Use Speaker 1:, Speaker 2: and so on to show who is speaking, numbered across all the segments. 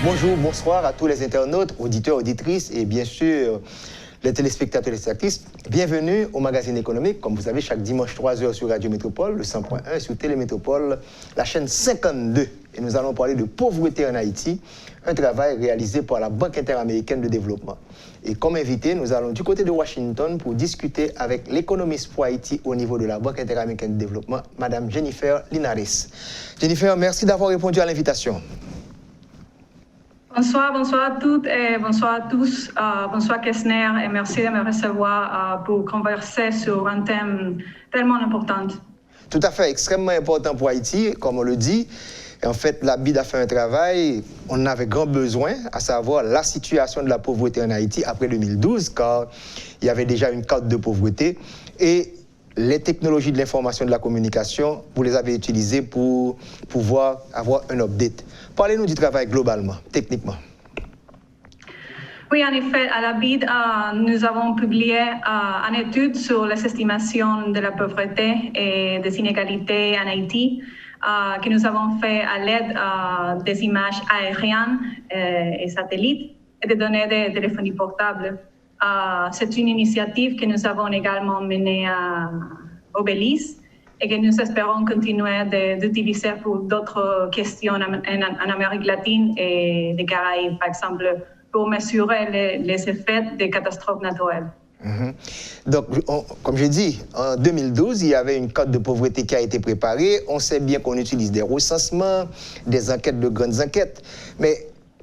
Speaker 1: Bonjour, bonsoir à tous les internautes, auditeurs, auditrices et bien sûr les téléspectateurs et téléspectatrices. Bienvenue au magazine économique, comme vous savez, chaque dimanche 3h sur Radio Métropole, le 100.1 sur Télémétropole, la chaîne 52. Et nous allons parler de pauvreté en Haïti, un travail réalisé par la Banque interaméricaine de développement. Et comme invité, nous allons du côté de Washington pour discuter avec l'économiste pour Haïti au niveau de la Banque interaméricaine de développement, Madame Jennifer Linares. Jennifer, merci d'avoir répondu à l'invitation.
Speaker 2: Bonsoir à toutes et bonsoir à tous. Bonsoir Kessner et merci de me recevoir pour converser sur un thème tellement important.
Speaker 1: Tout à fait, extrêmement important pour Haïti, comme on le dit. Et en fait, la BID a fait un travail, on avait grand besoin, à savoir la situation de la pauvreté en Haïti après 2012, car il y avait déjà une carte de pauvreté. Et les technologies de l'information et de la communication, vous les avez utilisées pour pouvoir avoir un update. Parlez-nous du travail globalement, techniquement.
Speaker 2: Oui, en effet, à la BID, nous avons publié une étude sur les estimations de la pauvreté et des inégalités en Haïti, que nous avons fait à l'aide des images aériennes et satellites et des données de téléphonie portable. C'est une initiative que nous avons également menée au Belize et que nous espérons continuer d'utiliser pour d'autres questions en Amérique latine et les Caraïbes, par exemple, pour mesurer les effets des catastrophes naturelles.
Speaker 1: Donc, comme je dis, en 2012, il y avait une carte de pauvreté qui a été préparée. On sait bien qu'on utilise des recensements, des enquêtes de grandes enquêtes. Mais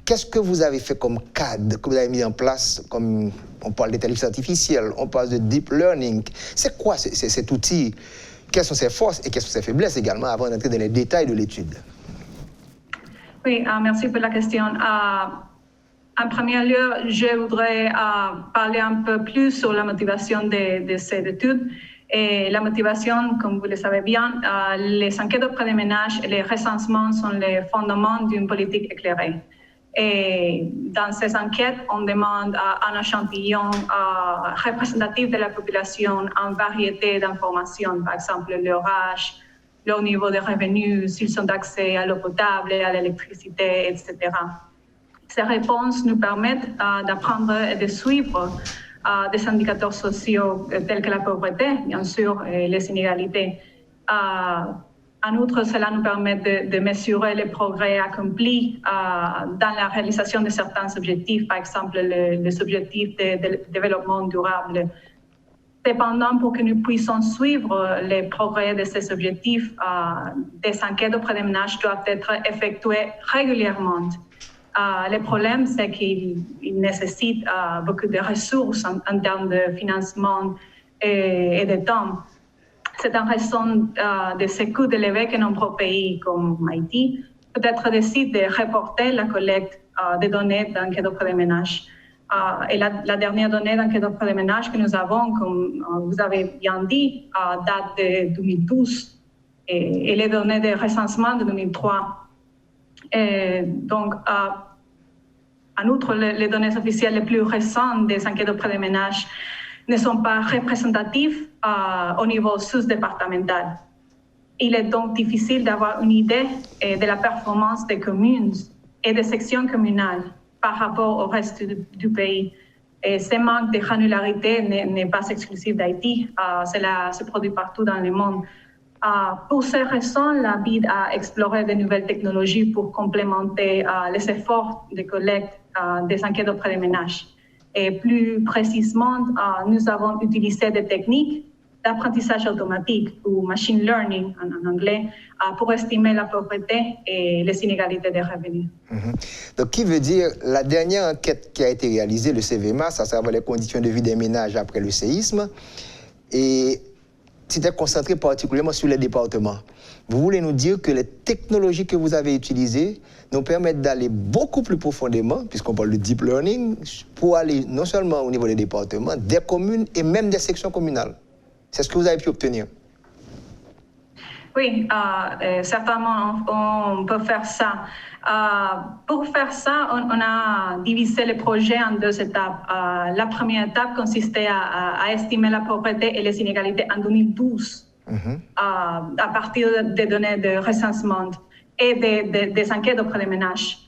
Speaker 1: qu'est-ce que vous avez fait comme cadre, que vous avez mis en place, comme on parle d'intelligence artificielle, on parle de deep learning. C'est quoi cet outil? Quelles sont ses forces et quelles sont ses faiblesses également, avant d'entrer dans les détails de l'étude?
Speaker 2: Oui, merci pour la question. En premier lieu, je voudrais parler un peu plus sur la motivation de cette étude. Et la motivation, comme vous le savez bien, les enquêtes auprès des ménages et les recensements sont les fondements d'une politique éclairée. Et dans ces enquêtes, on demande un échantillon représentatif de la population en variété d'informations, par exemple leur âge, leur niveau de revenus, s'ils ont accès à l'eau potable, à l'électricité, etc. Ces réponses nous permettent d'apprendre et de suivre des indicateurs sociaux tels que la pauvreté, bien sûr, et les inégalités. En outre, cela nous permet de mesurer les progrès accomplis dans la réalisation de certains objectifs, par exemple les objectifs de développement durable. Cependant, pour que nous puissions suivre les progrès de ces objectifs, des enquêtes auprès des ménages doivent être effectuées régulièrement. Le problème, c'est qu'il nécessite beaucoup de ressources en termes de financement et de temps. C'est en raison de ces coûts élevés que nombreux pays comme Haïti peut-être décident de reporter la collecte des données d'enquête auprès des ménages. Et la dernière donnée d'enquête auprès des ménages que nous avons, comme vous avez bien dit, date de 2012 et les données de recensement de 2003. Et donc, en outre, les données officielles les plus récentes des enquêtes auprès des ménages ne sont pas représentatives au niveau sous-départemental. Il est donc difficile d'avoir une idée de la performance des communes et des sections communales par rapport au reste du pays. Et ce manque de granularité n'est pas exclusif d'Haïti, cela se produit partout dans le monde. Pour ces raisons, la BID a exploré de nouvelles technologies pour complémenter les efforts de collecte des enquêtes auprès des ménages. Et plus précisément, nous avons utilisé des techniques d'apprentissage automatique ou machine learning en anglais pour estimer la pauvreté et les inégalités des revenus.
Speaker 1: Donc, qui veut dire la dernière enquête qui a été réalisée, le CVMA, ça savoir les conditions de vie des ménages après le séisme, et c'était concentré particulièrement sur les départements. Vous voulez nous dire que les technologies que vous avez utilisées nous permettent d'aller beaucoup plus profondément, puisqu'on parle de deep learning, pour aller non seulement au niveau des départements, des communes et même des sections communales. C'est ce que vous avez pu obtenir?
Speaker 2: Oui, certainement, on peut faire ça. Pour faire ça, on a divisé le projet en deux étapes. La première étape consistait à estimer la pauvreté et les inégalités en 2012, à partir des données de recensement et des enquêtes auprès des ménages.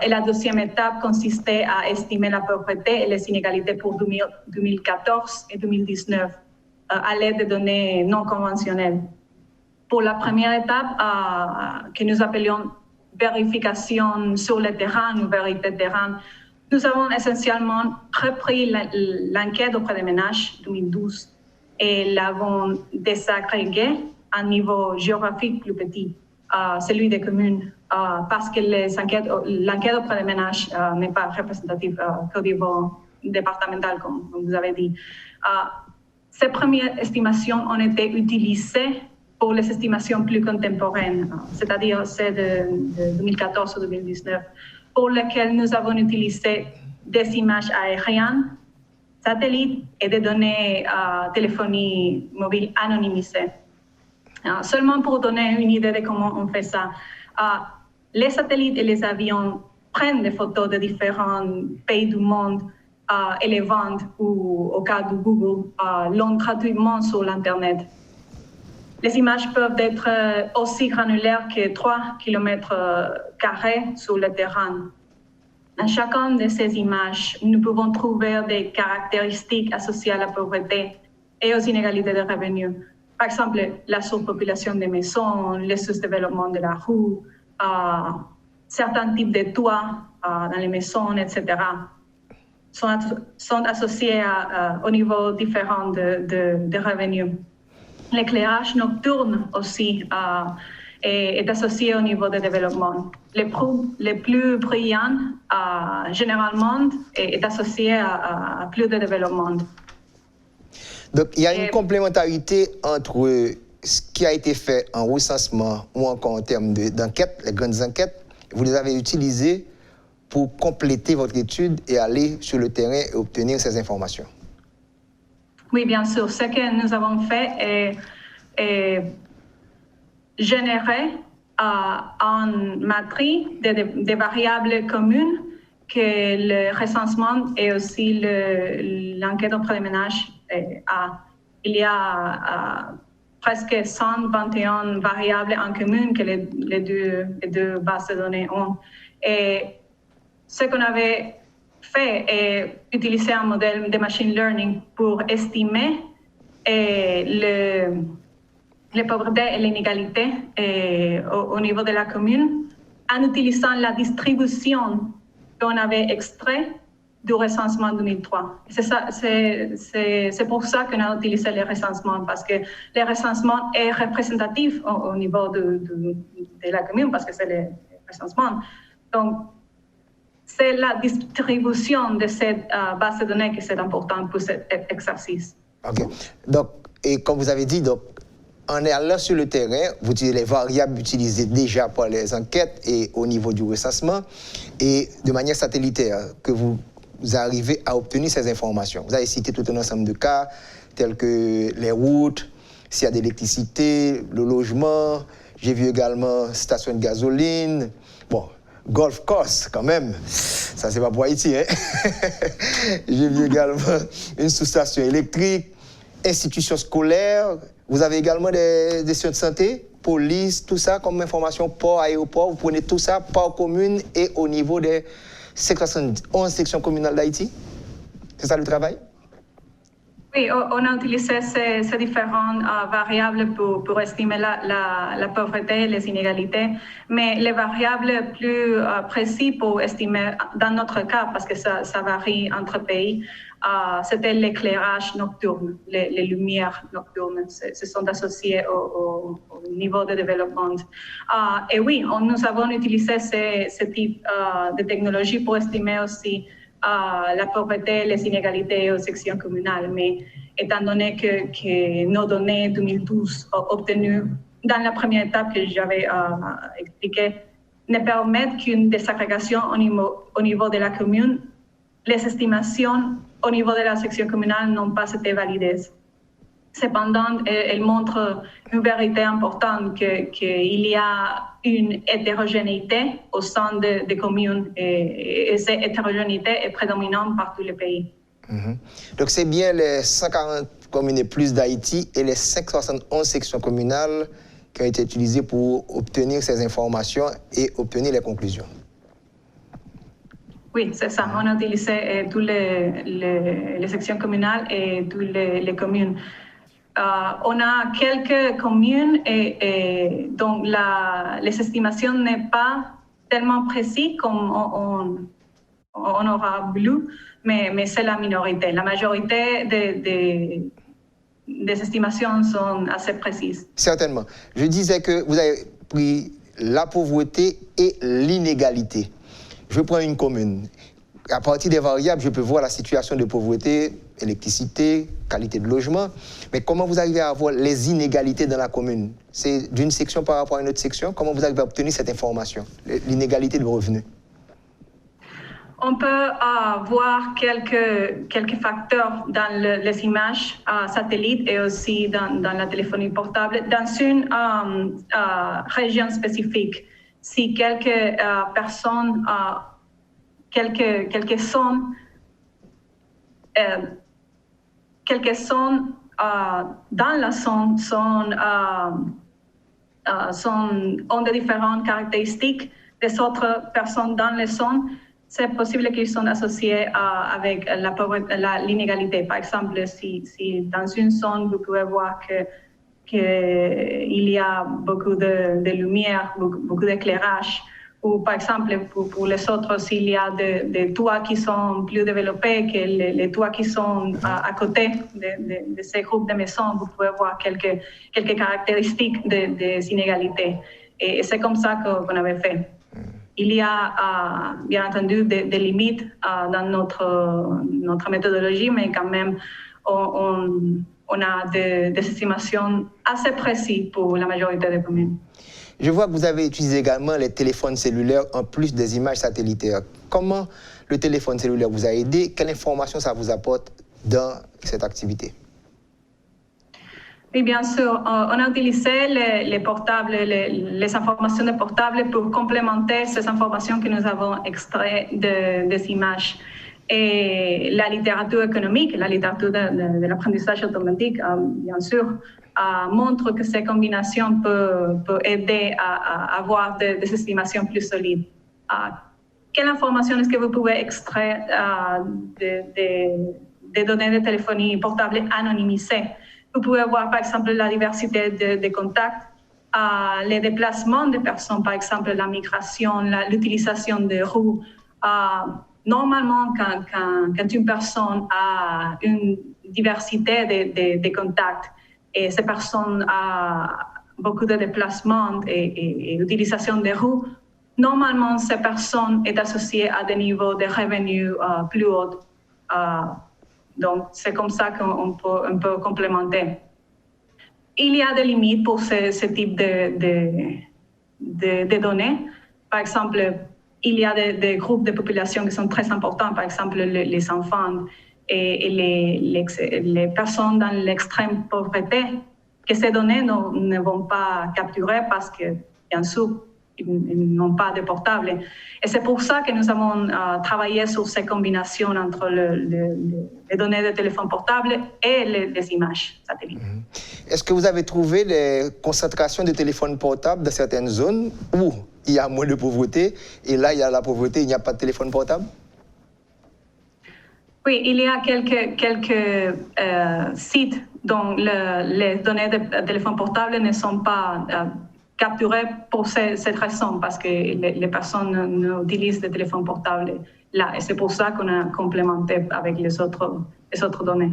Speaker 2: Et la deuxième étape consistait à estimer la pauvreté et les inégalités pour 2014 et 2019 à l'aide de données non conventionnelles. Pour la première étape, que nous appelions vérification sur le terrain ou vérité terrain, nous avons essentiellement repris l'enquête auprès des ménages 2012 et l'avons désagrégée à un niveau géographique plus petit, celui des communes, parce que l'enquête auprès des ménages n'est pas représentative qu'au niveau départemental, comme vous avez dit. Ces premières estimations ont été utilisées pour les estimations plus contemporaines, c'est-à-dire celles de 2014 ou 2019, pour lesquelles nous avons utilisé des images aériennes, satellites et des données téléphonie mobile anonymisées. Seulement pour donner une idée de comment on fait ça, les satellites et les avions prennent des photos de différents pays du monde et les vendent, ou au cas de Google, l'ont gratuitement sur l'Internet. Les images peuvent être aussi granulaires que 3 km² sur le terrain. Dans chacune de ces images, nous pouvons trouver des caractéristiques associées à la pauvreté et aux inégalités de revenus. Par exemple, la surpopulation des maisons, le sous-développement de la rue, certains types de toits dans les maisons, etc. sont associés au niveau différent de revenus. L'éclairage nocturne aussi est associé au niveau de développement. Les plus brillants, généralement, est associé à plus de développement.
Speaker 1: Donc, il y a une complémentarité entre ce qui a été fait en recensement ou encore en termes d'enquête, les grandes enquêtes. Vous les avez utilisées pour compléter votre étude et aller sur le terrain et obtenir ces informations.
Speaker 2: Oui, bien sûr. Ce que nous avons fait est générer une matrice de variables communes que le recensement et aussi l'enquête auprès des ménages a. Il y a presque 121 variables en commun que les deux bases de données ont. Et ce qu'on avait fait est utiliser un modèle de machine learning pour estimer les pauvretés et l'inégalité au niveau de la commune en utilisant la distribution qu'on avait extrait du recensement 2003. C'est pour ça qu'on a utilisé le recensement, parce que le recensement est représentatif au niveau de la commune, parce que c'est le recensement. Donc, c'est la distribution de cette base de données qui est importante pour cet exercice.
Speaker 1: OK. Donc, et comme vous avez dit, donc, en allant sur le terrain, vous utilisez les variables utilisées déjà par les enquêtes et au niveau du recensement, et de manière satellitaire, que vous arrivez à obtenir ces informations. Vous avez cité tout un ensemble de cas, tels que les routes, s'il y a de l'électricité, le logement. J'ai vu également station de gasoline. Bon, golf course, quand même. Ça, c'est pas pour Haïti, hein. J'ai vu également une sous-station électrique, institutions scolaires. Vous avez également des soins de santé, police, tout ça comme information, port, aéroport. Vous prenez tout ça par commune et au niveau des 11 sections communales d'Haïti. C'est ça le travail?
Speaker 2: Oui, on a utilisé ces différentes variables pour estimer la pauvreté et les inégalités, mais les variables plus précises pour estimer, dans notre cas, parce que ça varie entre pays, c'était l'éclairage nocturne, les lumières nocturnes, se sont associées au niveau de développement. Et oui, nous avons utilisé ce type de technologie pour estimer aussi la pauvreté, les inégalités aux sections communales, mais étant donné que nos données 2012 obtenues dans la première étape que j'avais expliquée ne permettent qu'une désagrégation au niveau de la commune, les estimations au niveau de la section communale n'ont pas été validées. Cependant, elle montre une vérité importante qu'il y a une hétérogénéité au sein des communes et cette hétérogénéité est prédominante par tous les pays.
Speaker 1: Donc c'est bien les 140 communes et plus d'Haïti et les 571 sections communales qui ont été utilisées pour obtenir ces informations et obtenir les conclusions.
Speaker 2: Oui, c'est ça. On a utilisé toutes les sections communales et toutes les communes. On a quelques communes dont les estimations n'est pas tellement précises comme on aura voulu, mais c'est la minorité. La majorité des estimations sont assez précises.
Speaker 1: Certainement. Je disais que vous avez pris la pauvreté et l'inégalité. Je prends une commune. À partir des variables, je peux voir la situation de pauvreté, électricité, qualité de logement. Mais comment vous arrivez à avoir les inégalités dans la commune? C'est d'une section par rapport à une autre section? Comment vous arrivez à obtenir cette information, l'inégalité de revenus?
Speaker 2: On peut voir quelques facteurs dans les images satellites et aussi dans la téléphonie portable dans une région spécifique. Si quelques personnes, quelques zones dans la zone ont de différentes caractéristiques des autres personnes dans les zones, c'est possible qu'ils sont associés avec l'inégalité. Par exemple, si dans une zone, vous pouvez voir qu'il y a beaucoup de lumière, beaucoup d'éclairage, ou par exemple, pour les autres, s'il y a des toits qui sont plus développés que les toits qui sont à côté de ces groupes de maisons, vous pouvez voir quelques caractéristiques des inégalités. Et c'est comme ça qu'on avait fait. Il y a bien entendu des limites dans notre méthodologie, mais quand même, on a des estimations assez précises pour la majorité des communes.
Speaker 1: Je vois que vous avez utilisé également les téléphones cellulaires en plus des images satellitaires. Comment le téléphone cellulaire vous a aidé? Quelle information ça vous apporte dans cette activité?
Speaker 2: Oui, bien sûr. On a utilisé les portables, les informations des portables pour complémenter ces informations que nous avons extraites des images. Et la littérature économique, la littérature de l'apprentissage automatique, bien sûr, montre que ces combinations peuvent aider à avoir des estimations plus solides. Quelle information est-ce que vous pouvez extraire des données de téléphonie portable anonymisées? Vous pouvez voir, par exemple, la diversité de contacts, les déplacements des personnes, par exemple, la migration, l'utilisation des roues. Normalement, quand une personne a une diversité de contacts et ces personnes ont beaucoup de déplacements et utilisation des roues, normalement, ces personnes sont associées à des niveaux de revenus plus hauts. Donc, c'est comme ça qu'on peut complémenter. Il y a des limites pour ce type de données. Par exemple, il y a des groupes de population qui sont très importants, par exemple les enfants et les personnes dans l'extrême pauvreté, que ces données ne vont pas capturer parce que, bien sûr, ils n'ont pas de portable. Et c'est pour ça que nous avons travaillé sur ces combinaisons entre les données de téléphone portable et les images satellites.
Speaker 1: Est-ce que vous avez trouvé des concentrations de téléphones portables dans certaines zones où il y a moins de pauvreté et là, il y a la pauvreté, il n'y a pas de téléphone portable?
Speaker 2: Oui, il y a quelques sites dont les données de téléphone portable ne sont pas capturées pour cette raison, parce que les personnes n'utilisent des téléphones portables là. Et c'est pour ça qu'on a complémenté avec les autres données.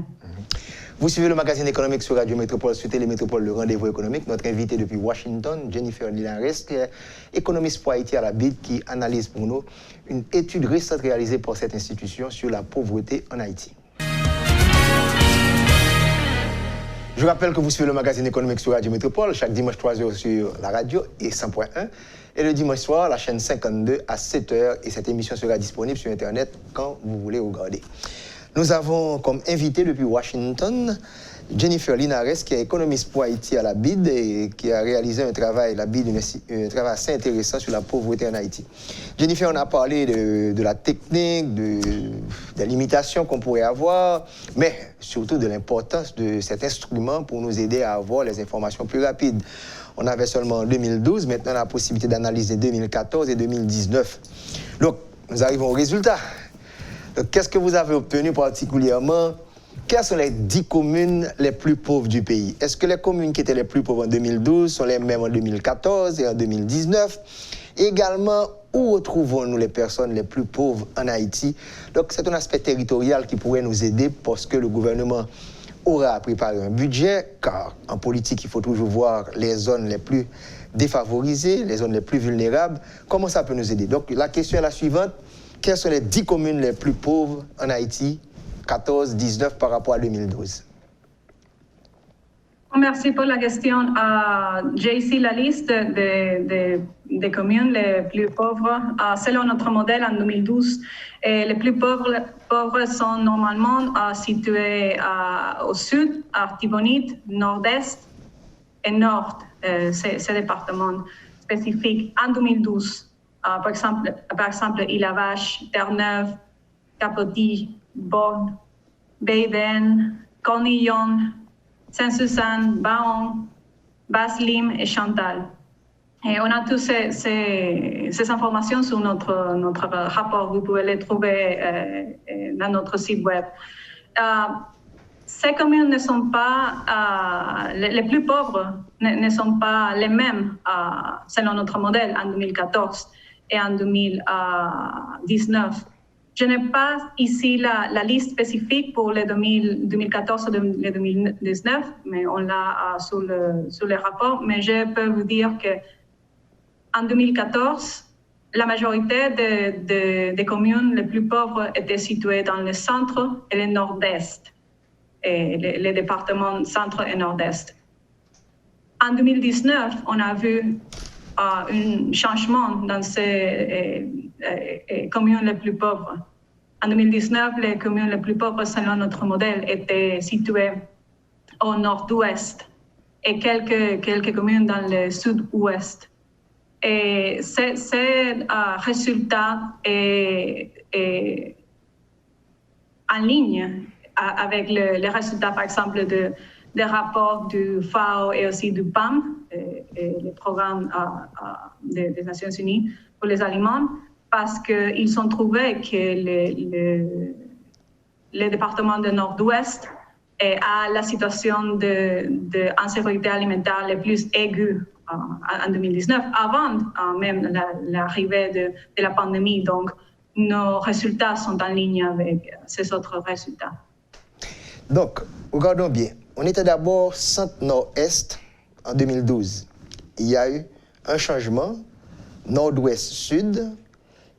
Speaker 1: Vous suivez le magazine économique sur Radio Métropole, sur Télémétropole, le rendez-vous économique. Notre invité depuis Washington, Jennifer Linares, qui est économiste pour Haïti à la BID, qui analyse pour nous une étude récente réalisée par cette institution sur la pauvreté en Haïti. Je rappelle que vous suivez le magazine économique sur Radio Métropole, chaque dimanche 3h sur la radio et 100.1. Et le dimanche soir, la chaîne 52 à 7h. Et cette émission sera disponible sur Internet quand vous voulez regarder. Nous avons comme invité depuis Washington Jennifer Linares, qui est économiste pour Haïti à la BID et qui a réalisé un travail, la BID, un travail assez intéressant sur la pauvreté en Haïti. Jennifer, on a parlé de la technique, des limitations qu'on pourrait avoir, mais surtout de l'importance de cet instrument pour nous aider à avoir les informations plus rapides. On avait seulement en 2012, maintenant on a la possibilité d'analyser 2014 et 2019. Donc, nous arrivons au résultat. Donc, qu'est-ce que vous avez obtenu particulièrement? Quelles sont les 10 communes les plus pauvres du pays? Est-ce que les communes qui étaient les plus pauvres en 2012 sont les mêmes en 2014 et en 2019? Également, où retrouvons-nous les personnes les plus pauvres en Haïti? Donc, c'est un aspect territorial qui pourrait nous aider parce que le gouvernement aura préparé un budget, car en politique, il faut toujours voir les zones les plus défavorisées, les zones les plus vulnérables. Comment ça peut nous aider? Donc, la question est la suivante. Quelles sont les 10 communes les plus pauvres en Haïti, 14-19 par rapport à 2012?
Speaker 2: Merci pour la question. J'ai ici la liste des communes les plus pauvres. Selon notre modèle en 2012, les plus pauvres sont normalement situés au sud, à Tibonite, nord-est et nord, ces départements spécifiques en 2012. Par exemple, Île-à-Vache, Terre-Neuve, Capotis, Borne, Baie-d'Aisne, Cornillon, Saint-Suzanne, Baon, Basse-Lim et Chantal. Et on a toutes ces informations sur notre rapport. Vous pouvez les trouver dans notre site web. Ces communes ne sont pas, les plus pauvres ne sont pas les mêmes selon notre modèle en 2014 et en 2019. Je n'ai pas ici la liste spécifique pour les 2014 et les 2019, mais on l'a sur les rapports. Mais je peux vous dire qu'en 2014, la majorité des communes les plus pauvres étaient situées dans le centre et le nord-est, et les départements centre et nord-est. En 2019, on a vu un changement dans ces communes les plus pauvres. En 2019, les communes les plus pauvres, selon notre modèle, étaient situées au nord-ouest et quelques communes dans le sud-ouest. Et ces résultats est en ligne avec les résultats, par exemple, des rapports du FAO et aussi du PAM, le programme des Nations Unies pour les aliments, parce qu'ils ont trouvé que le département du Nord-Ouest a la situation d'insécurité alimentaire la plus aiguë en 2019, avant même l'arrivée de la pandémie. Donc, nos résultats sont en ligne avec ces autres résultats.
Speaker 1: Donc, regardons bien. On était d'abord centre-nord-est en 2012. Il y a eu un changement, nord-ouest-sud,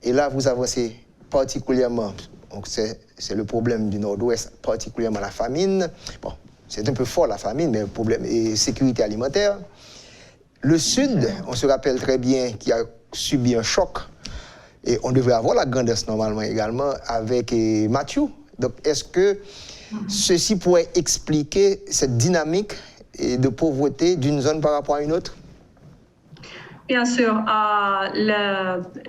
Speaker 1: et là, vous avancez particulièrement, donc c'est le problème du nord-ouest, particulièrement la famine. Bon, c'est un peu fort la famine, mais le problème est sécurité alimentaire. Le sud, on se rappelle très bien qu'il a subi un choc, et on devrait avoir la grandesse normalement également avec Mathieu. Donc, est-ce que ceci pourrait expliquer cette dynamique de pauvreté d'une zone par rapport à une autre?
Speaker 2: Bien sûr,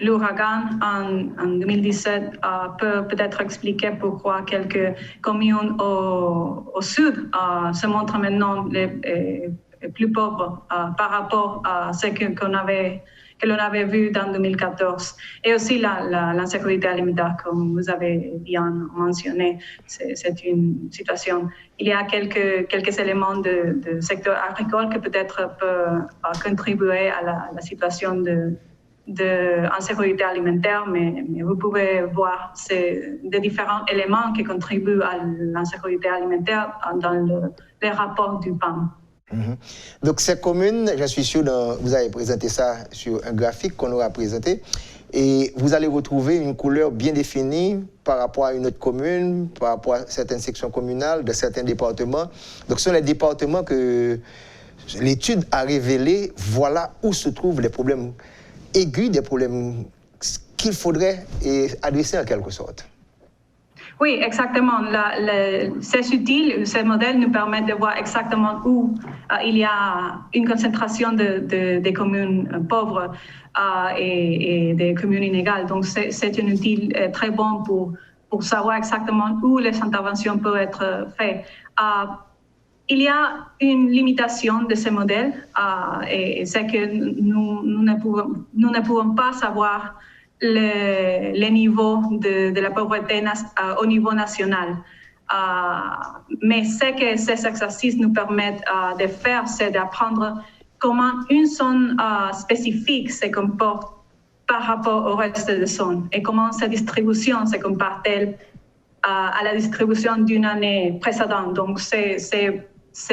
Speaker 2: l'ouragan en 2017 peut-être expliquer pourquoi quelques communes au sud se montrent maintenant les plus pauvres par rapport à ce que l'on avait vu dans 2014. Et aussi l'insécurité alimentaire, comme vous avez bien mentionné, c'est une situation. Il y a quelques éléments de secteur agricole qui peut-être peuvent contribuer à la situation d'insécurité alimentaire, mais vous pouvez voir des différents éléments qui contribuent à l'insécurité alimentaire dans les rapports du PAM.
Speaker 1: Donc ces communes, je suis sûr, vous avez présenté ça sur un graphique qu'on aura présenté, et vous allez retrouver une couleur bien définie par rapport à une autre commune, par rapport à certaines sections communales de certains départements. Donc ce sont les départements que l'étude a révélé, voilà où se trouvent les problèmes aigus, des problèmes qu'il faudrait adresser en quelque sorte.
Speaker 2: Oui, exactement. Ces outils, ces modèles nous permettent de voir exactement où il y a une concentration de communes pauvres et des communes inégales. Donc, c'est un outil très bon pour savoir exactement où les interventions peuvent être faites. Il y a une limitation de ces modèles et c'est que nous ne pouvons pas savoir les niveaux de la pauvreté au niveau national. Mais ce que ces exercices nous permettent de faire, c'est d'apprendre comment une zone spécifique se comporte par rapport au reste des zones et comment sa distribution se compare-t-elle à la distribution d'une année précédente. Donc, c'est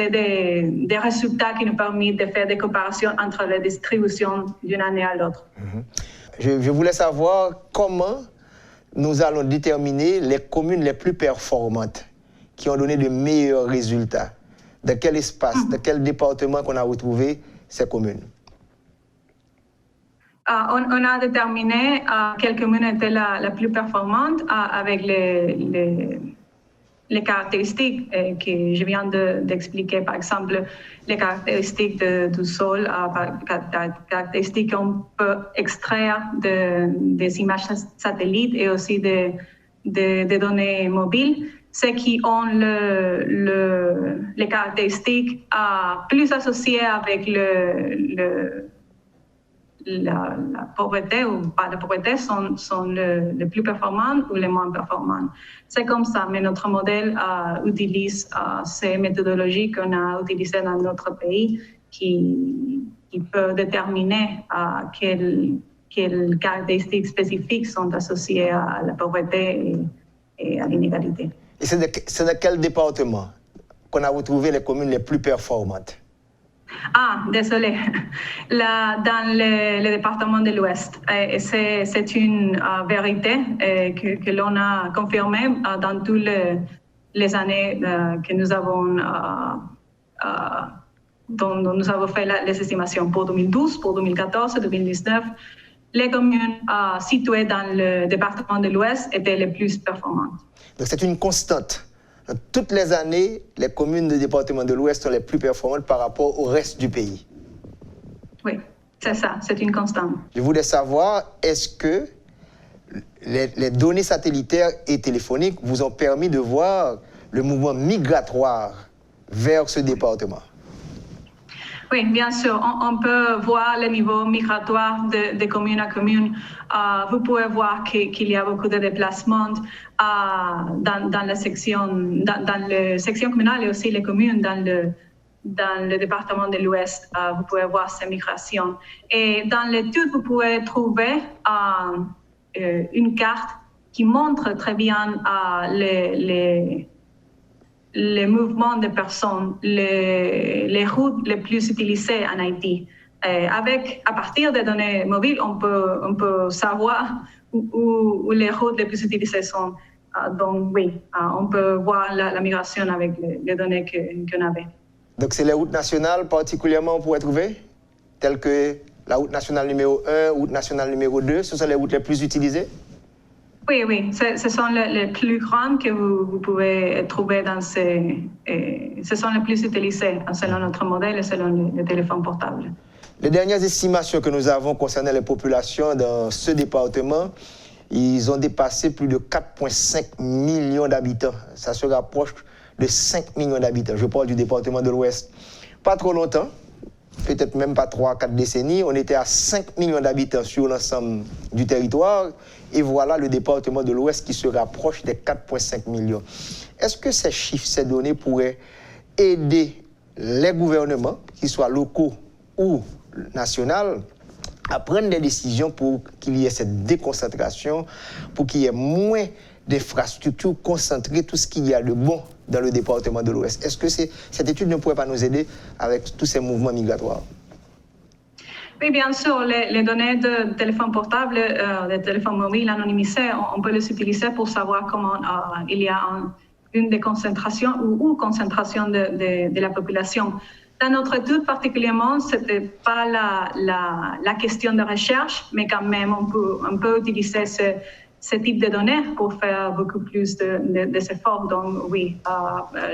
Speaker 2: des résultats qui nous permettent de faire des comparaisons entre les distributions d'une année à l'autre.
Speaker 1: Je voulais savoir comment nous allons déterminer les communes les plus performantes qui ont donné de meilleurs résultats. Dans quel espace, dans quel département qu'on a retrouvé ces communes?
Speaker 2: On a déterminé quelle commune était la plus performante avec les caractéristiques que je viens d'expliquer. Par exemple, les caractéristiques du sol, caractéristiques qu'on peut extraire des images satellites et aussi des données mobiles. Ceux qui ont les caractéristiques plus associées avec la pauvreté ou pas la pauvreté sont les plus performants ou les moins performants. C'est comme ça, mais notre modèle utilise ces méthodologies qu'on a utilisées dans notre pays qui peut déterminer quelles caractéristiques spécifiques sont associées à la pauvreté et à l'inégalité.
Speaker 1: Et c'est dans quel département qu'on a retrouvé les communes les plus performantes?
Speaker 2: Désolé. Dans le département de l'Ouest. C'est une vérité que l'on a confirmée dans toutes les années que nous avons, dont nous avons fait les estimations pour 2012, pour 2014 et 2019. Les communes situées dans le département de l'Ouest étaient les plus performantes.
Speaker 1: Donc c'est une constante. Toutes les années, les communes du département de l'Ouest sont les plus performantes par rapport au reste du pays.
Speaker 2: Oui, c'est ça, c'est une constante.
Speaker 1: Je voulais savoir, est-ce que les données satellitaires et téléphoniques vous ont permis de voir le mouvement migratoire vers ce département?
Speaker 2: Oui, bien sûr. On peut voir le niveau migratoire de commune à commune. Vous pouvez voir qu'il y a beaucoup de déplacements dans les sections communales et aussi les communes dans le département de l'Ouest. Vous pouvez voir ces migrations. Et dans l'étude, vous pouvez trouver une carte qui montre très bien les mouvements de personnes, les routes les plus utilisées en Haïti. À partir des données mobiles, on peut savoir où les routes les plus utilisées sont. Donc oui, on peut voir la migration avec les données qu'on avait.
Speaker 1: Donc c'est les routes nationales particulièrement qu'on pourrait trouver, telles que la route nationale numéro 1, route nationale numéro 2, ce sont les routes les plus utilisées?
Speaker 2: Oui, ce sont les plus grandes que vous pouvez trouver dans ce sont les plus utilisées selon notre modèle et selon les téléphones portables.
Speaker 1: Les dernières estimations que nous avons concernant les populations dans ce département, ils ont dépassé plus de 4,5 millions d'habitants. Ça se rapproche de 5 millions d'habitants. Je parle du département de l'Ouest. Pas trop longtemps, peut-être même pas 3-4 décennies, on était à 5 millions d'habitants sur l'ensemble du territoire. Et voilà le département de l'Ouest qui se rapproche des 4,5 millions. Est-ce que ces chiffres, ces données pourraient aider les gouvernements, qu'ils soient locaux ou nationaux, à prendre des décisions pour qu'il y ait cette déconcentration, pour qu'il y ait moins d'infrastructures concentrées, tout ce qu'il y a de bon dans le département de l'Ouest? Est-ce que cette étude ne pourrait pas nous aider avec tous ces mouvements migratoires?
Speaker 2: Oui, bien sûr, les données de téléphone portable, de téléphone mobile anonymisés, on peut les utiliser pour savoir comment il y a une déconcentration ou concentration de la population. Dans notre étude particulièrement, ce n'était pas la question de recherche, mais quand même, on peut utiliser ce type de données pour faire beaucoup plus d'efforts. Donc oui,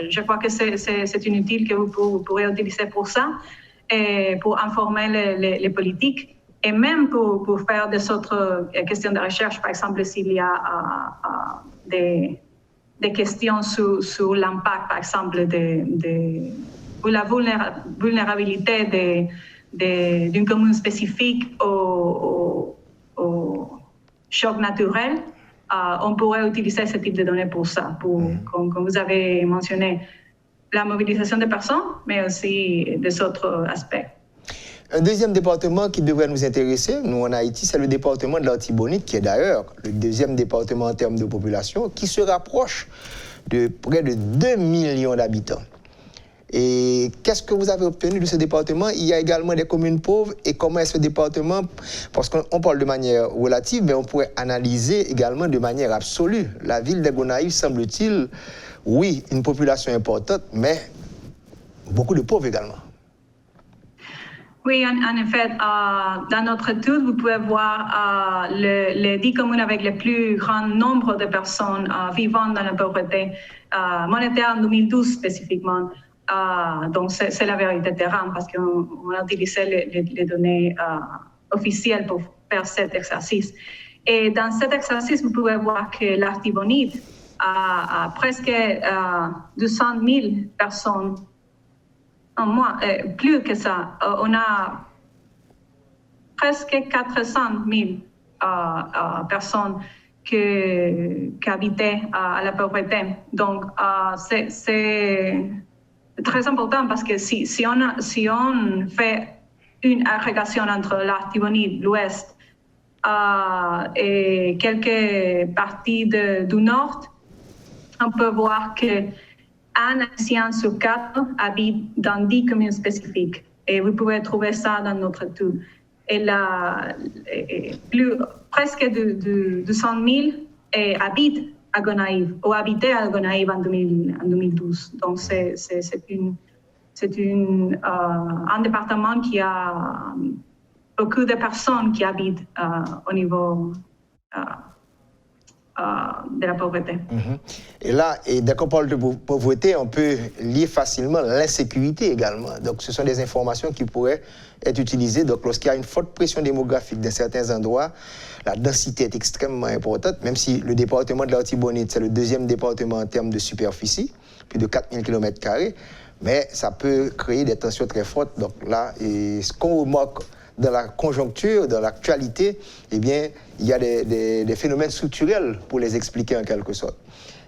Speaker 2: je crois que c'est une outil que vous pourrez utiliser pour ça. Et pour informer les politiques et même pour faire des autres questions de recherche. Par exemple, s'il y a des questions sur l'impact, par exemple, ou la vulnérabilité d'une commune spécifique aux choc naturel, on pourrait utiliser ce type de données pour ça, comme vous avez mentionné, la mobilisation des personnes, mais aussi des autres aspects.
Speaker 1: Un deuxième département qui devrait nous intéresser, nous en Haïti, c'est le département de l'Artibonite, qui est d'ailleurs le deuxième département en termes de population, qui se rapproche de près de 2 millions d'habitants. Et qu'est-ce que vous avez obtenu de ce département? Il y a également des communes pauvres. Et comment est ce département? Parce qu'on parle de manière relative, mais on pourrait analyser également de manière absolue. La ville de Gonaïves, semble-t-il, oui, une population importante, mais beaucoup de pauvres également.
Speaker 2: Oui, en effet, dans notre étude, vous pouvez voir les 10 communes avec le plus grand nombre de personnes vivant dans la pauvreté monétaire en 2012 spécifiquement. Donc, c'est la vérité terrain parce qu'on a utilisé les données officielles pour faire cet exercice. Et dans cet exercice, vous pouvez voir que l'Artibonite a presque 200 000 personnes. Plus que ça, on a presque 400 000 personnes qui habitaient à la pauvreté. Donc, c'est très important parce que si on fait une agrégation entre l'Artibonite, l'Ouest et quelques parties du Nord, on peut voir que un Haïtien sur 4 habite dans 10 communes spécifiques. Et vous pouvez trouver ça dans notre étude. Et presque 200 000 habitent à Gonaïves, ou habitaient à Gonaïves en 2012. Donc, c'est un département qui a beaucoup de personnes qui habitent au niveau de la pauvreté.
Speaker 1: Et là, dès qu'on parle de pauvreté, on peut lier facilement l'insécurité également. Donc, ce sont des informations qui pourraient être utilisées. Donc, lorsqu'il y a une forte pression démographique dans certains endroits, la densité est extrêmement importante, même si le département de l'Artibonite, c'est le deuxième département en termes de superficie, plus de 4000 km², mais ça peut créer des tensions très fortes. Donc là, ce qu'on remarque dans la conjoncture, dans l'actualité, eh bien, il y a des phénomènes structurels pour les expliquer en quelque sorte.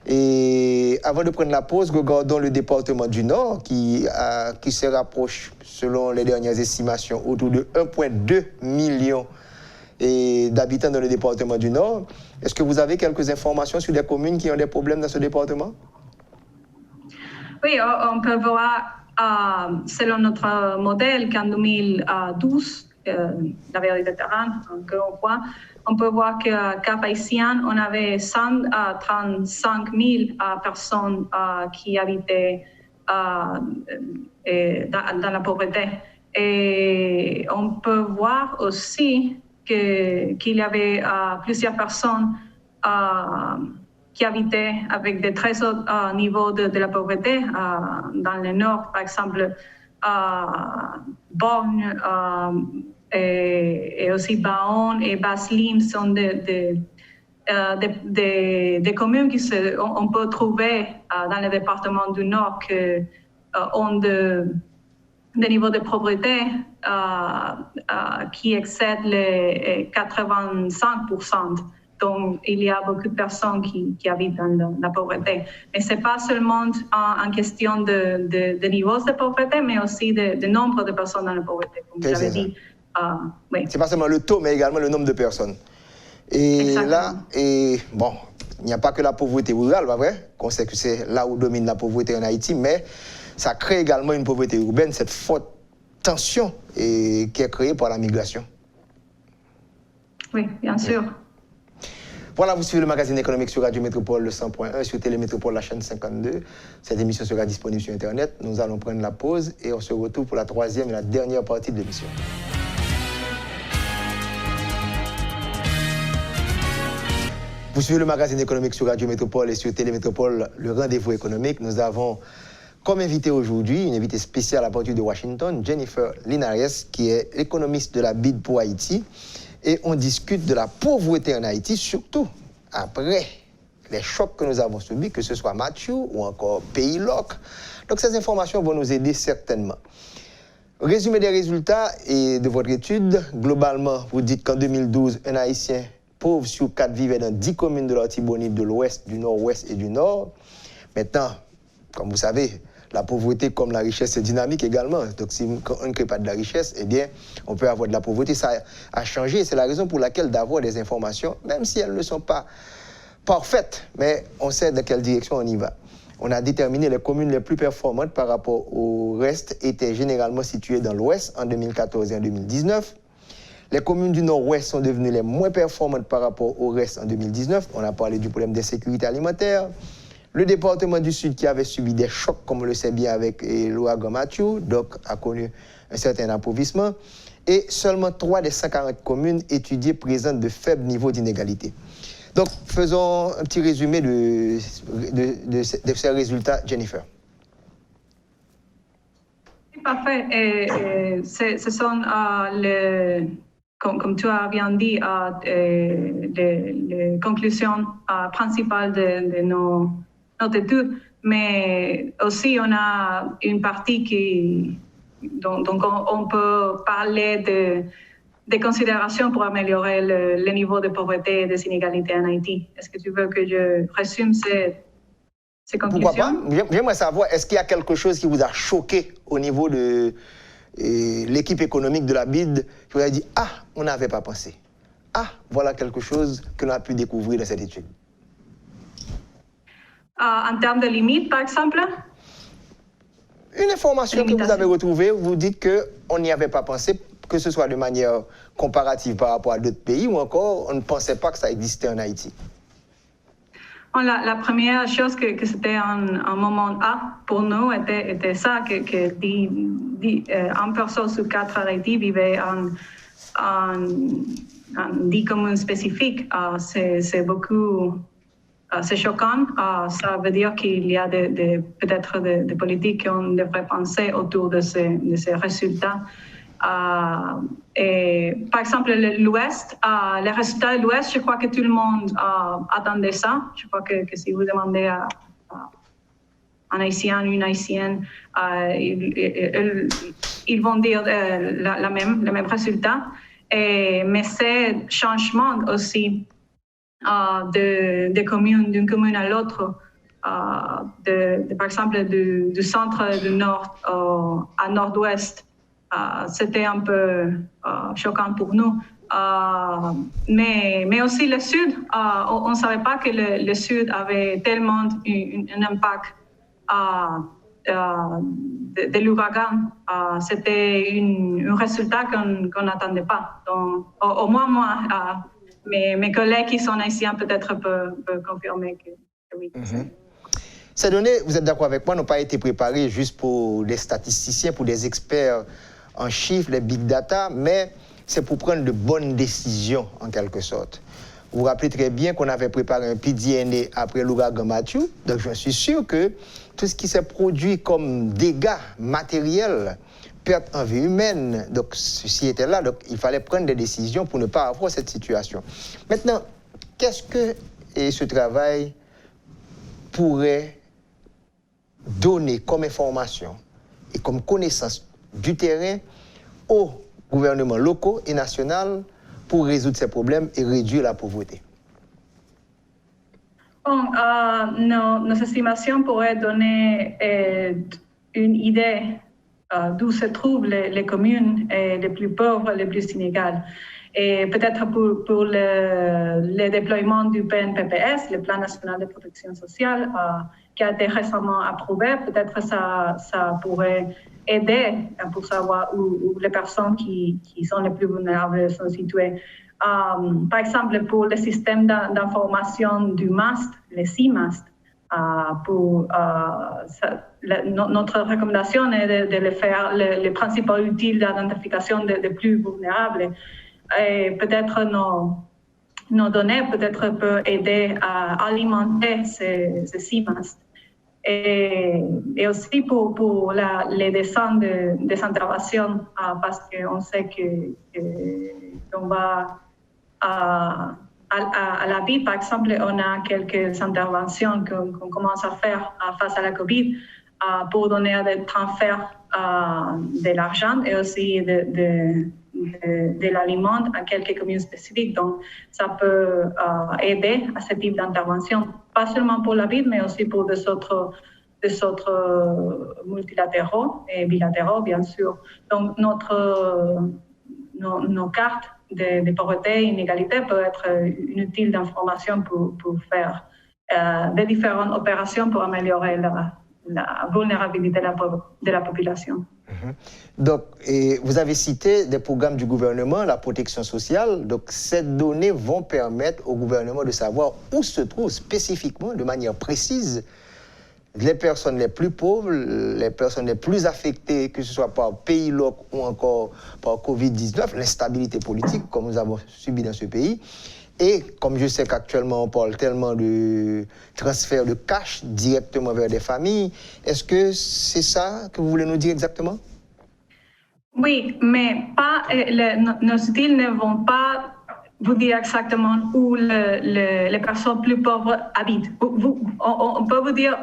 Speaker 1: Et avant de prendre la pause, regardons le département du Nord qui se rapproche, selon les dernières estimations, autour de 1,2 million d'habitants dans le département du Nord. Est-ce que vous avez quelques informations sur des communes qui ont des problèmes dans ce département?
Speaker 2: Oui, on peut voir, selon notre modèle, qu'en 2012, la vérité terrain, encore une fois, on peut voir qu'à Cap-Haïtien, on avait 135 000 personnes qui habitaient dans la pauvreté. Et on peut voir aussi qu'il y avait plusieurs personnes qui habitaient avec de très hauts niveaux de la pauvreté dans le nord, par exemple Borgne et aussi Baon et Baslim sont des communes qu'on peut trouver dans le département du Nord qui ont des niveaux de pauvreté qui excèdent les 85%. Donc, il y a beaucoup de personnes qui habitent dans la pauvreté. Mais ce n'est pas seulement en question de niveaux de pauvreté, mais aussi de nombre de personnes dans la pauvreté, comme vous avez dit. Oui.
Speaker 1: Ce n'est pas seulement le taux, mais également le nombre de personnes. Et exactement. Là, bon, il n'y a pas que la pauvreté rurale, pas vrai? On sait que c'est là où domine la pauvreté en Haïti, mais ça crée également une pauvreté urbaine, cette forte tension qui est créée par la migration.
Speaker 2: Oui, bien sûr.
Speaker 1: Voilà, vous suivez le magazine économique sur Radio Métropole, le 100.1, sur Télémétropole, la chaîne 52. Cette émission sera disponible sur Internet. Nous allons prendre la pause et on se retrouve pour la troisième et la dernière partie de l'émission. Vous suivez le magazine économique sur Radio Métropole et sur Télémétropole, le rendez-vous économique. Nous avons comme invité aujourd'hui, une invitée spéciale à partir de Washington, Jennifer Linares, qui est économiste de la BID pour Haïti. Et on discute de la pauvreté en Haïti, surtout après les chocs que nous avons subis, que ce soit Mathieu ou encore Pays Loc. Donc ces informations vont nous aider certainement. Résumé des résultats et de votre étude, globalement, vous dites qu'en 2012, un Haïtien pauvres sur 4 vivaient dans 10 communes de l'Artibonite, de l'Ouest, du Nord-Ouest et du Nord. Maintenant, comme vous savez, la pauvreté comme la richesse, c'est dynamique également. Donc, si on ne crée pas de la richesse, eh bien, on peut avoir de la pauvreté. Ça a changé. C'est la raison pour laquelle d'avoir des informations, même si elles ne sont pas parfaites, mais on sait dans quelle direction on y va. On a déterminé les communes les plus performantes par rapport au reste étaient généralement situées dans l'Ouest en 2014 et en 2019. Les communes du Nord-Ouest sont devenues les moins performantes par rapport au reste en 2019. On a parlé du problème d'insécurité alimentaire. Le département du Sud, qui avait subi des chocs, comme on le sait bien avec l'ouragan Matthew, donc a connu un certain appauvrissement. Et seulement 3 des 140 communes étudiées présentent de faibles niveaux d'inégalité. Donc, faisons un petit résumé de ces résultats, Jennifer.
Speaker 2: Parfait. Ce sont comme tu as bien dit, les conclusions principales de notre étude, mais aussi on a une partie dont on peut parler de considérations pour améliorer le niveau de pauvreté et des inégalités en Haïti. Est-ce que tu veux que je résume ces conclusions?
Speaker 1: Pourquoi pas? J'aimerais savoir, est-ce qu'il y a quelque chose qui vous a choqué au niveau de l'équipe économique de la BID, qui vous a dit, ah, on n'avait pas pensé. Ah, voilà quelque chose que l'on a pu découvrir dans cette étude.
Speaker 2: En termes de limites, par exemple?
Speaker 1: Une information que vous avez retrouvée, vous dites qu'on n'y avait pas pensé, que ce soit de manière comparative par rapport à d'autres pays, ou encore on ne pensait pas que ça existait en Haïti.
Speaker 2: Bon, la première chose que c'était un moment A pour nous était ça, que 1 personne sur 4 à Haïti vivait en 10 communes spécifiques. C'est beaucoup, c'est choquant. Ça veut dire qu'il y a peut-être des politiques qu'on devrait penser autour de ces résultats. Et, par exemple, l'Ouest, les résultats de l'Ouest, je crois que tout le monde attendait ça. Je crois que si vous demandez à un Haïtien, une Haïtienne, ils vont dire le même résultat. Mais c'est changement aussi d'une commune à l'autre, par exemple du centre du nord à nord-ouest. C'était un peu choquant pour nous. Mais aussi le Sud, on ne savait pas que le Sud avait tellement un impact de l'ouragan. C'était un résultat qu'on n'attendait pas. Donc, au moins moi, mes collègues qui sont haïtiens peut-être peuvent confirmer que oui.
Speaker 1: Ces données, vous êtes d'accord avec moi, n'ont pas été préparées juste pour des statisticiens, pour des experts en chiffres, les big data, mais c'est pour prendre de bonnes décisions, en quelque sorte. Vous vous rappelez très bien qu'on avait préparé un PDNA après l'ouragan Matthew, donc je suis sûr que tout ce qui s'est produit comme dégâts matériels, perte en vie humaine, donc ceci était là, donc il fallait prendre des décisions pour ne pas avoir cette situation. Maintenant, qu'est-ce que ce travail pourrait donner comme information et comme connaissance du terrain aux gouvernements locaux et nationaux pour résoudre ces problèmes et réduire la pauvreté?
Speaker 2: Bon, nos estimations pourraient donner une idée d'où se trouvent les communes les plus pauvres, les plus inégales. Et peut-être pour le déploiement du PNPPS, le Plan national de protection sociale, qui a été récemment approuvé, peut-être ça pourrait aider pour savoir où les personnes qui sont les plus vulnérables sont situées. Par exemple, pour le système d'information du MAST, les CIMAST, notre recommandation est de le faire les principaux outils d'identification des plus vulnérables. Et peut-être nos données peuvent aider à alimenter ces CIMAST. Et aussi pour les dessins des interventions, parce qu'on sait qu'on va à la vie, par exemple, on a quelques interventions qu'on commence à faire face à la COVID pour donner des transferts de l'argent et aussi de l'aliment à quelques communes spécifiques. Donc, ça peut aider à ce type d'intervention, pas seulement pour la ville, mais aussi pour des autres multilatéraux et bilatéraux, bien sûr. Donc, nos cartes de pauvreté et inégalité peuvent être utiles d'information pour faire des différentes opérations pour améliorer la vulnérabilité de la population.
Speaker 1: Donc, vous avez cité des programmes du gouvernement, la protection sociale. Donc, ces données vont permettre au gouvernement de savoir où se trouvent spécifiquement, de manière précise, les personnes les plus pauvres, les personnes les plus affectées, que ce soit par pays local ou encore par Covid-19, l'instabilité politique, comme nous avons subi dans ce pays. Et comme je sais qu'actuellement on parle tellement de transfert de cash directement vers des familles, est-ce que c'est ça que vous voulez nous dire exactement?
Speaker 2: Oui, mais pas, nos styles ne vont pas vous dire exactement où les personnes plus pauvres habitent. On peut vous dire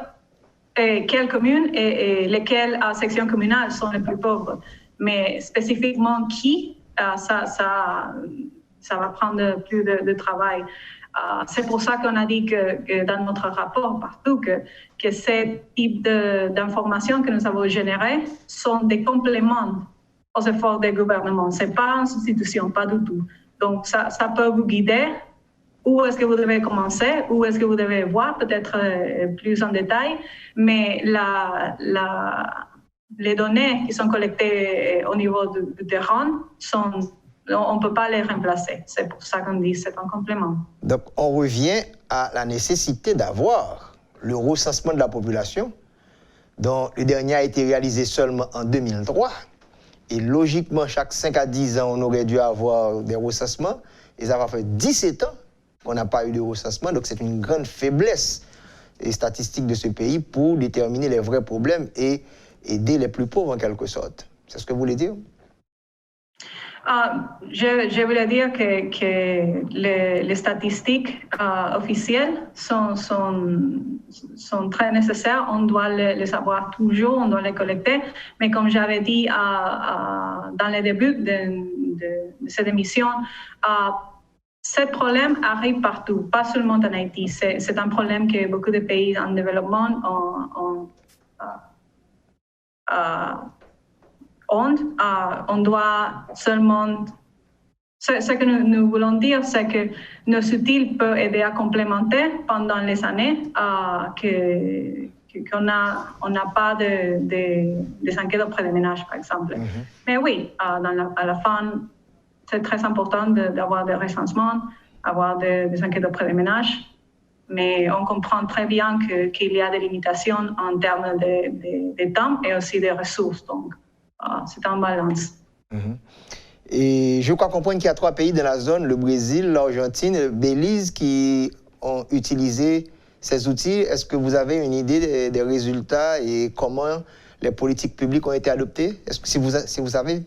Speaker 2: quelles communes et lesquelles sections communales sont les plus pauvres, mais spécifiquement qui, ça va prendre plus de travail. C'est pour ça qu'on a dit que dans notre rapport partout que ces types d'informations que nous avons générées sont des compléments aux efforts des gouvernements. Ce n'est pas une substitution, pas du tout. Donc, ça peut vous guider. Où est-ce que vous devez commencer? Où est-ce que vous devez voir, peut-être plus en détail. Mais les données qui sont collectées au niveau du terrain on ne peut pas les remplacer. C'est pour ça qu'on dit que c'est un complément.
Speaker 1: Donc, on revient à la nécessité d'avoir le recensement de la population, dont le dernier a été réalisé seulement en 2003. Et logiquement, chaque 5 à 10 ans, on aurait dû avoir des recensements. Et ça va faire 17 ans qu'on n'a pas eu de recensement. Donc, c'est une grande faiblesse des statistiques de ce pays pour déterminer les vrais problèmes et aider les plus pauvres en quelque sorte. C'est ce que vous voulez dire?
Speaker 2: Je voulais dire que les statistiques officielles sont très nécessaires. On doit les avoir toujours, on doit les collecter. Mais comme j'avais dit dans le début de cette émission, ce problème arrive partout, pas seulement en Haïti. C'est un problème que beaucoup de pays en développement ont. On doit seulement... Ce que nous voulons dire, c'est que nos outils peuvent aider à complémenter pendant les années qu'on n'a pas des enquêtes auprès des ménages, par exemple. Mais oui, à la fin, c'est très important d'avoir des recensements, avoir des enquêtes auprès des ménages. Mais on comprend très bien qu'il y a des limitations en termes de temps et aussi des ressources. Donc, c'est un balance.
Speaker 1: Et je crois comprendre qu'il y a 3 pays dans la zone, le Brésil, l'Argentine et le Belize, qui ont utilisé ces outils. Est-ce que vous avez une idée des résultats et comment les politiques publiques ont été adoptées? Est-ce que si vous savez?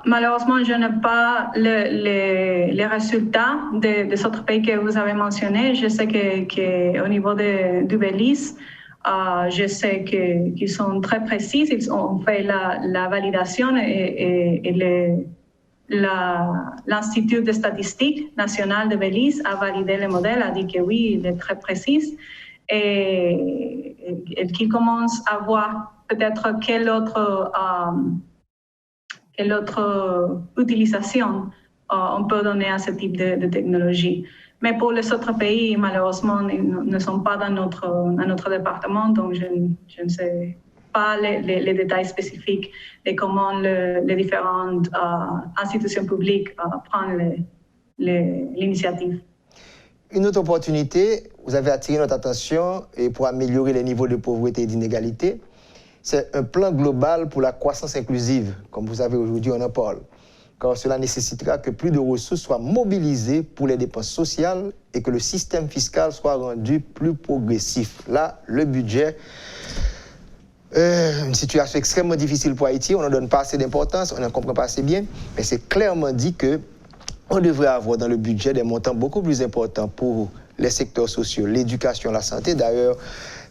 Speaker 2: Malheureusement, je n'ai pas les résultats des autres pays que vous avez mentionnés. Je sais qu'au niveau du Belize, je sais qu'ils sont très précis. Ils ont fait la validation et l'Institut de statistique national de Belize a validé le modèle, a dit que oui, il est très précis et qu'il commence à voir peut-être quelle autre utilisation on peut donner à ce type de technologie. Mais pour les autres pays, malheureusement, ils ne sont pas dans notre département, donc je ne sais pas les détails spécifiques de comment les différentes institutions publiques prennent l'initiative.
Speaker 1: Une autre opportunité, vous avez attiré notre attention et pour améliorer les niveaux de pauvreté et d'inégalité, c'est un plan global pour la croissance inclusive, comme vous savez aujourd'hui on en parle. Car cela nécessitera que plus de ressources soient mobilisées pour les dépenses sociales et que le système fiscal soit rendu plus progressif. Là, le budget, une situation extrêmement difficile pour Haïti, on n'en donne pas assez d'importance, on n'en comprend pas assez bien, mais c'est clairement dit qu'on devrait avoir dans le budget des montants beaucoup plus importants pour les secteurs sociaux, l'éducation, la santé. D'ailleurs,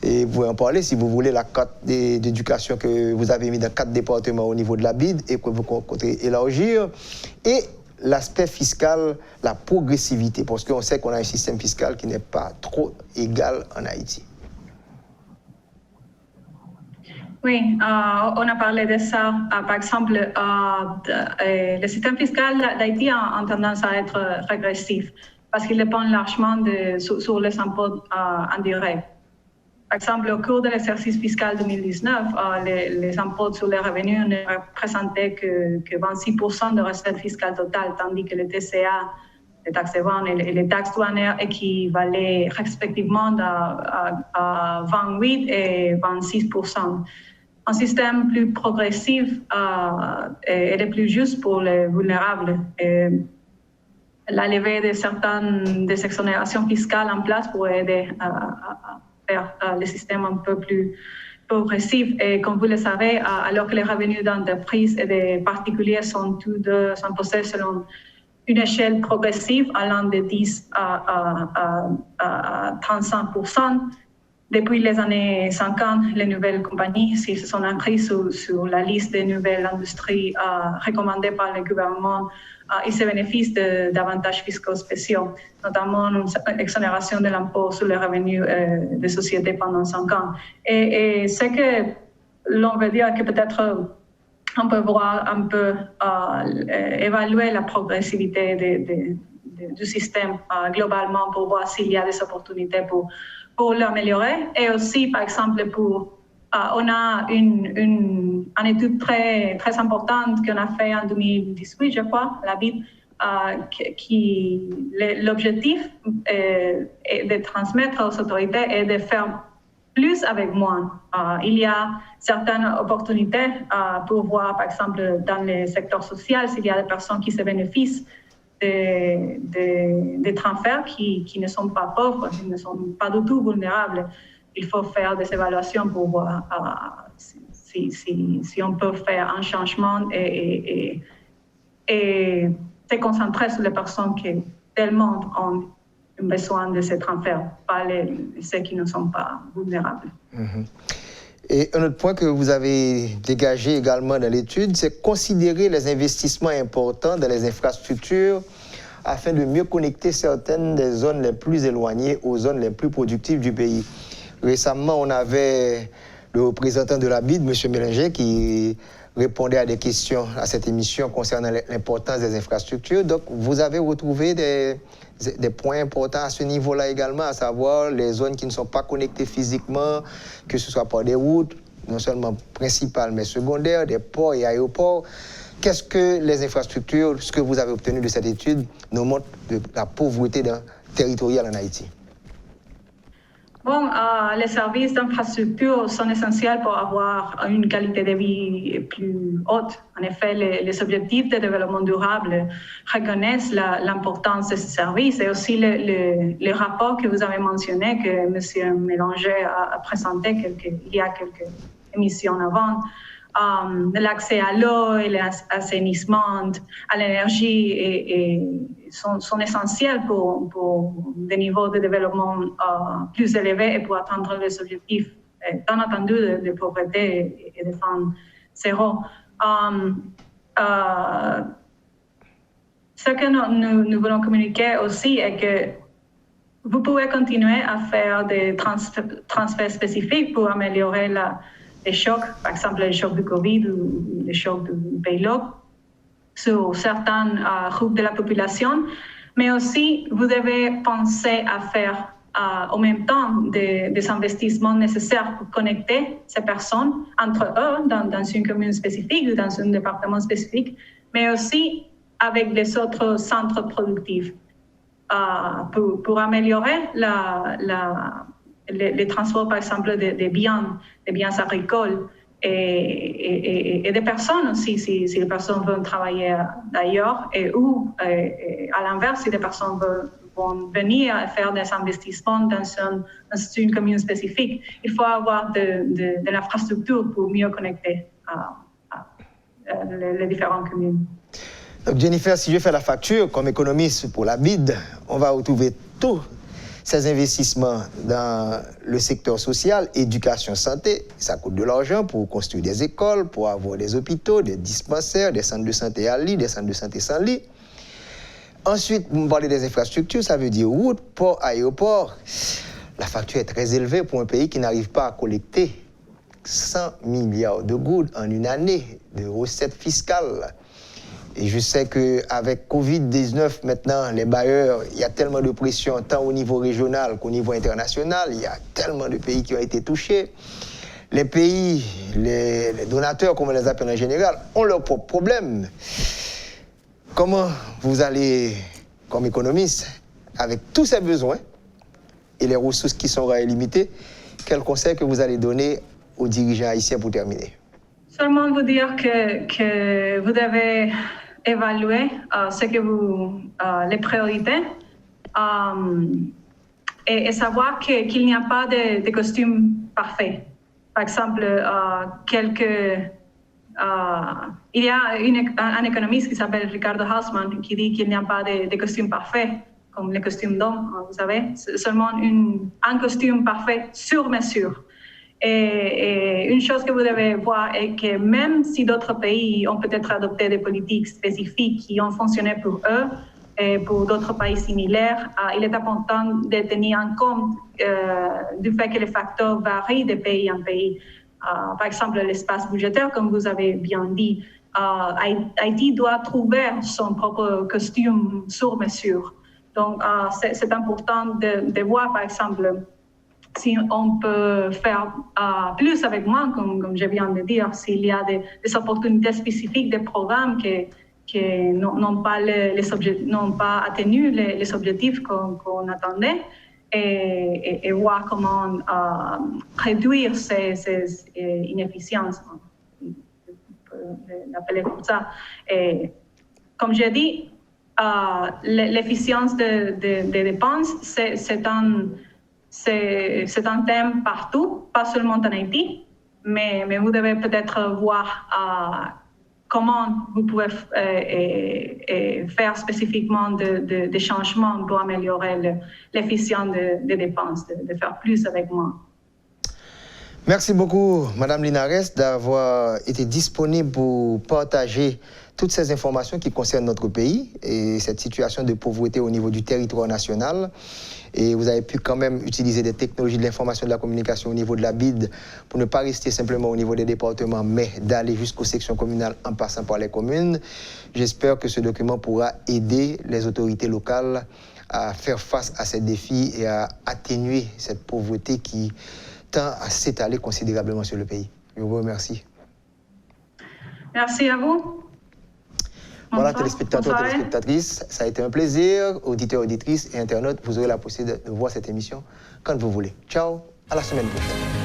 Speaker 1: et vous pouvez en parler si vous voulez, la carte d'éducation que vous avez mis dans 4 départements au niveau de la BID et que vous comptez élargir. Et l'aspect fiscal, la progressivité, parce qu'on sait qu'on a un système fiscal qui n'est pas trop égal en Haïti.
Speaker 2: Oui, on a parlé de ça. Par exemple, le système fiscal d'Haïti a tendance à être régressif parce qu'il dépend largement sur les impôts indirects. Par exemple, au cours de l'exercice fiscal 2019, les impôts sur les revenus ne représentaient que 26% de recettes fiscales totales, tandis que le TCA, les taxes de vente et les taxes douanières équivalaient respectivement à 28 et 26%. Un système plus progressif et plus juste pour les vulnérables. La levée de certaines des exonérations fiscales en place pourrait aider à faire le système un peu plus progressif. Et comme vous le savez, alors que les revenus d'entreprise et des particuliers sont tous deux imposés selon une échelle progressive allant de 10 à 35%, depuis les années 50, les nouvelles compagnies se sont inscrites sur la liste des nouvelles industries recommandées par le gouvernement. Ils se bénéficient d'avantages fiscaux spéciaux, notamment une exonération de l'impôt sur les revenus des sociétés pendant 5 ans. Et ce que l'on veut dire que peut-être on peut voir un peu évaluer la progressivité du système globalement pour voir s'il y a des opportunités pour l'améliorer. Et aussi, par exemple, on a une étude très, très importante qu'on a fait en 2018, je crois, la BID, l'objectif est de transmettre aux autorités et de faire plus avec moins. Il y a certaines opportunités pour voir, par exemple, dans le secteur social, s'il y a des personnes qui se bénéficient des transferts qui ne sont pas pauvres, qui ne sont pas du tout vulnérables. Il faut faire des évaluations pour voir si on peut faire un changement et se concentrer sur les personnes qui tellement ont besoin de ces transferts, pas ceux qui ne sont pas vulnérables.
Speaker 1: Mm-hmm. Et un autre point que vous avez dégagé également dans l'étude, c'est considérer les investissements importants dans les infrastructures afin de mieux connecter certaines des zones les plus éloignées aux zones les plus productives du pays. Récemment, on avait le représentant de la BID, M. Mélanger, qui répondait à des questions à cette émission concernant l'importance des infrastructures. Donc, vous avez retrouvé des points importants à ce niveau-là également, à savoir les zones qui ne sont pas connectées physiquement, que ce soit par des routes, non seulement principales, mais secondaires, des ports et aéroports. Qu'est-ce que les infrastructures, ce que vous avez obtenu de cette étude, nous montre de la pauvreté territoriale en Haïti?
Speaker 2: Bon, les services d'infrastructure sont essentiels pour avoir une qualité de vie plus haute. En effet, les objectifs de développement durable reconnaissent l'importance de ces services et aussi le rapport que vous avez mentionné, que M. Mélanger a présenté il y a quelques émissions avant. L'accès à l'eau et l'assainissement, à l'énergie sont essentiels pour des niveaux de développement plus élevés et pour atteindre les objectifs, bien entendu, de pauvreté et de faim zéro. Ce que nous voulons communiquer aussi est que vous pouvez continuer à faire des transferts spécifiques pour améliorer les chocs, par exemple les chocs du Covid ou les chocs du Baylock, sur certains groupes de la population, mais aussi vous devez penser à faire en même temps des investissements nécessaires pour connecter ces personnes entre eux dans une commune spécifique ou dans un département spécifique, mais aussi avec les autres centres productifs pour améliorer les transports, par exemple, des biens agricoles et des personnes aussi, si les personnes veulent travailler d'ailleurs, ou à l'inverse, si les personnes vont venir faire des investissements dans une commune spécifique. Il faut avoir de l'infrastructure pour mieux connecter les différentes communes.
Speaker 1: Donc Jennifer, si je fais la facture comme économiste pour la BID, on va retrouver tous ces investissements dans le secteur social, éducation, santé, ça coûte de l'argent pour construire des écoles, pour avoir des hôpitaux, des dispensaires, des centres de santé à lit, des centres de santé sans lit. Ensuite, vous me parlez des infrastructures, ça veut dire route, port, aéroport. La facture est très élevée pour un pays qui n'arrive pas à collecter 100 milliards de gouttes en une année de recettes fiscales. Et je sais qu'avec Covid-19, maintenant, les bailleurs, il y a tellement de pression, tant au niveau régional qu'au niveau international. Il y a tellement de pays qui ont été touchés. Les pays, les donateurs, comme on les appelle en général, ont leurs propres problèmes. Comment vous allez, comme économiste, avec tous ces besoins et les ressources qui sont limitées, quel conseil que vous allez donner aux dirigeants haïtiens pour terminer?
Speaker 2: Seulement vous dire que vous devez évaluer ce que les priorités et savoir qu'il n'y a pas de costume parfait. Par exemple, il y a un économiste qui s'appelle Ricardo Hausmann qui dit qu'il n'y a pas de costume parfait, comme les costumes d'hommes, vous savez, seulement un costume parfait sur mesure. Et une chose que vous devez voir est que même si d'autres pays ont peut-être adopté des politiques spécifiques qui ont fonctionné pour eux et pour d'autres pays similaires, il est important de tenir en compte du fait que les facteurs varient de pays en pays. Par exemple, l'espace budgétaire, comme vous avez bien dit, Haïti doit trouver son propre costume sur mesure. Donc, c'est important de voir, par exemple, si on peut faire plus avec moins, comme je viens de dire, s'il y a des opportunités spécifiques, des programmes qui n'ont pas atteint les objectifs qu'on attendait, et voir comment réduire ces inefficiences, on peut l'appeler comme ça. Et, comme j'ai dit, l'efficience des dépenses, c'est un thème partout, pas seulement en Haïti, mais vous devez peut-être voir comment vous pouvez faire spécifiquement des changements pour améliorer l'efficience des dépenses, de faire plus avec moins.
Speaker 1: Merci beaucoup, Madame Linares, d'avoir été disponible pour partager toutes ces informations qui concernent notre pays et cette situation de pauvreté au niveau du territoire national. Et vous avez pu quand même utiliser des technologies de l'information et de la communication au niveau de la BID pour ne pas rester simplement au niveau des départements, mais d'aller jusqu'aux sections communales en passant par les communes. J'espère que ce document pourra aider les autorités locales à faire face à ces défis et à atténuer cette pauvreté qui tend à s'étaler considérablement sur le pays. Je vous remercie.
Speaker 2: Merci à vous.
Speaker 1: Voilà, téléspectateurs, téléspectatrices, ça a été un plaisir. Auditeurs, auditrices et internautes, vous aurez la possibilité de voir cette émission quand vous voulez. Ciao, à la semaine prochaine.